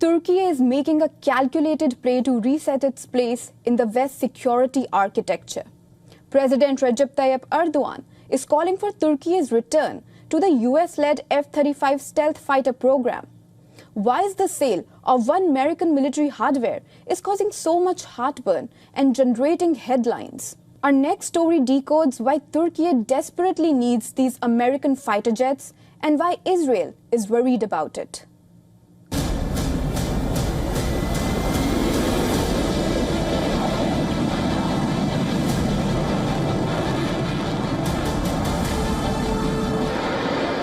Turkey is making a calculated play to reset its place in the West security architecture. President Recep Tayyip Erdogan is calling for Turkey's return to the US-led F-35 stealth fighter program. Why is the sale of one American military hardware is causing so much heartburn and generating headlines? Our next story decodes why Turkey desperately needs these American fighter jets and why Israel is worried about it.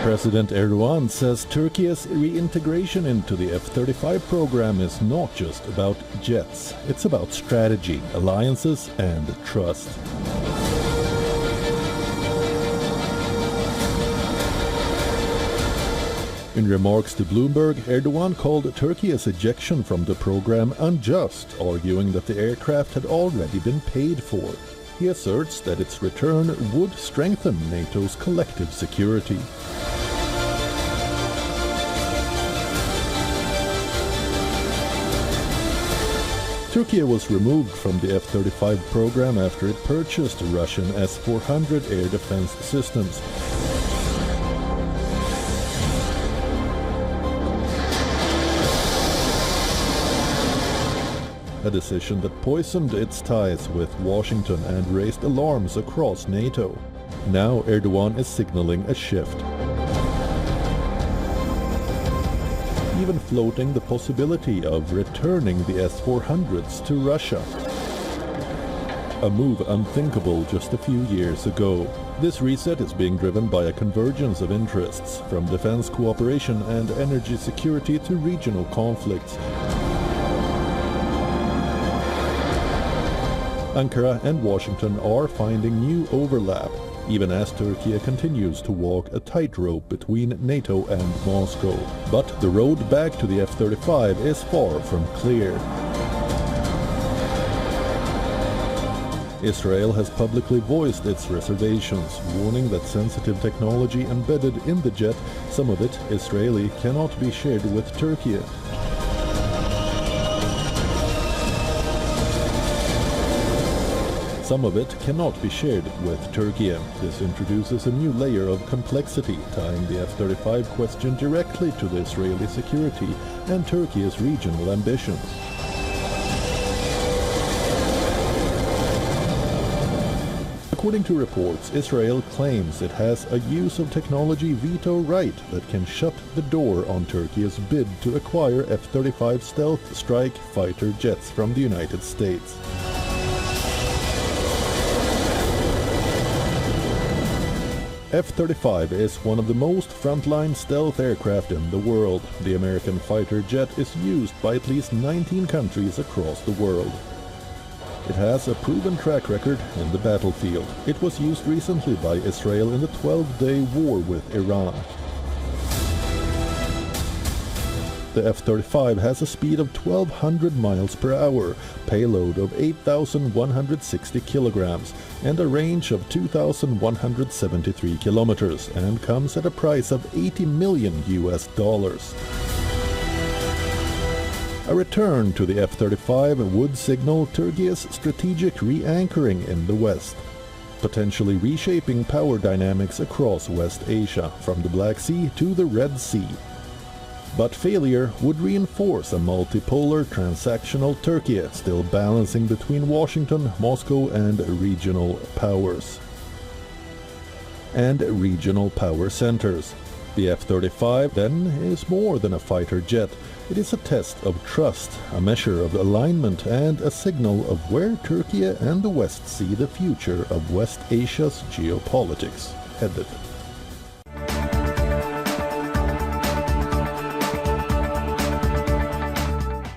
President Erdogan says Turkey's reintegration into the F-35 program is not just about jets. It's about strategy, alliances and trust. In remarks to Bloomberg, Erdogan called Turkey's ejection from the program unjust, arguing that the aircraft had already been paid for. He asserts that its return would strengthen NATO's collective security. Turkey was removed from the F-35 program after it purchased Russian S-400 air defense systems. A decision that poisoned its ties with Washington and raised alarms across NATO. Now Erdogan is signaling a shift, even floating the possibility of returning the S-400s to Russia. A move unthinkable just a few years ago. This reset is being driven by a convergence of interests, from defense cooperation and energy security to regional conflicts. Ankara and Washington are finding new overlap, even as Turkey continues to walk a tightrope between NATO and Moscow. But the road back to the F-35 is far from clear. Israel has publicly voiced its reservations, warning that sensitive technology embedded in the jet, some of it Israeli, cannot be shared with Turkey. Some of it cannot be shared with Turkey. This introduces a new layer of complexity, tying the F-35 question directly to the Israeli security and Turkey's regional ambitions. According to reports, Israel claims it has a use of technology veto right that can shut the door on Turkey's bid to acquire F-35 stealth strike fighter jets from the United States. F-35 is one of the most frontline stealth aircraft in the world. The American fighter jet is used by at least 19 countries across the world. It has a proven track record in the battlefield. It was used recently by Israel in the 12-day war with Iran. The F-35 has a speed of 1,200 miles per hour, payload of 8,160 kilograms, and a range of 2,173 kilometers, and comes at a price of $80 million. A return to the F-35 would signal Turkey's strategic re-anchoring in the West, potentially reshaping power dynamics across West Asia, from the Black Sea to the Red Sea. But failure would reinforce a multipolar transactional Turkey, still balancing between Washington, Moscow and regional powers. And regional power centers. The F-35 then is more than a fighter jet. It is a test of trust, a measure of alignment and a signal of where Turkey and the West see the future of West Asia's geopolitics headed.